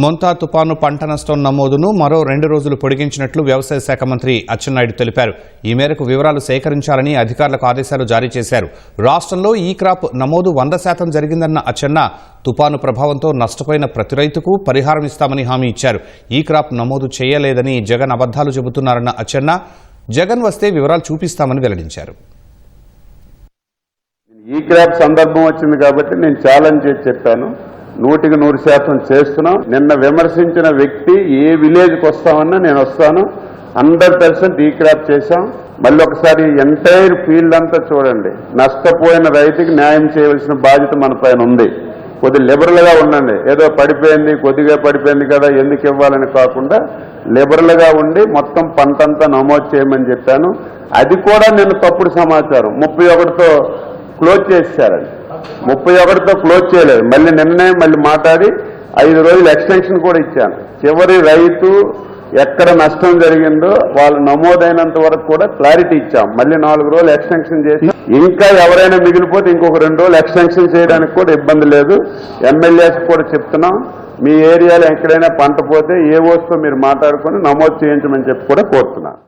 మొంతా తుపాను పంట నష్టం నమోదును మరో 2 రోజులు పొడిగించినట్లు వ్యవసాయ శాఖ మంత్రి అచ్చెన్నాయుడు తెలిపారు. ఈ మేరకు వివరాలు సేకరించాలని అధికారులకు ఆదేశాలు జారీ చేశారు. రాష్ట్రంలో ఈ క్రాప్ నమోదు 100% జరిగిందన్న అచ్చెన్న తుపాను ప్రభావంతో నష్టపోయిన ప్రతి రైతుకు పరిహారం ఇస్తామని హామీ ఇచ్చారు. ఈ క్రాప్ నమోదు చేయలేదని జగన్ అబద్దాలు చెబుతున్నారన్న అచ్చెన్న జగన్ వస్తే వివరాలు చూపిస్తామని వెల్లడించారు. ఈ క్రాప్ సందర్భం వచ్చింది కాబట్టి నేను ఛాలెంజ్ చేసి చెప్పాను. 100% చేస్తున్నాం. నిన్న విమర్శించిన వ్యక్తి ఏ విలేజ్కి వస్తామన్నా నేను వస్తాను. 100% ఈ క్రాప్ చేశాం. మళ్ళీ ఒకసారి ఎంటైర్ ఫీల్డ్ అంతా చూడండి. నష్టపోయిన రైతుకి న్యాయం చేయవలసిన బాధ్యత మన పైన ఉంది. కొద్దిగా లిబరల్గా ఉండండి. ఏదో పడిపోయింది, కొద్దిగా పడిపోయింది కదా ఎందుకు ఇవ్వాలని కాకుండా లిబరల్గా ఉండి మొత్తం పంటంతా నమోదు చేయమని చెప్పాను. అది కూడా నిన్న తప్పుడు సమాచారం. 31తో క్లోజ్ చేశారండి. 31తో క్లోజ్ చేయలేదు. మళ్ళీ నిన్నే మాట్లాడి 5 రోజులు ఎక్స్టెన్షన్ కూడా ఇచ్చాను. చివరి రైతు ఎక్కడ నష్టం జరిగిందో వాళ్ళు నమోదైనంత వరకు కూడా క్లారిటీ ఇచ్చాం. మళ్ళీ 4 రోజులు ఎక్స్టెన్షన్ చేసి ఇంకా ఎవరైనా మిగిలిపోతే ఇంకొక 2 రోజులు ఎక్స్టెన్షన్ చేయడానికి కూడా ఇబ్బంది లేదు. ఎమ్మెల్యేస్ కూడా చెప్తున్నాం, మీ ఏరియాలో ఎక్కడైనా పంట పోతే ఏ వస్తువు మీరు మాట్లాడుకొని నమోదు చేయించమని చెప్పి కూడా కోరుతున్నాను.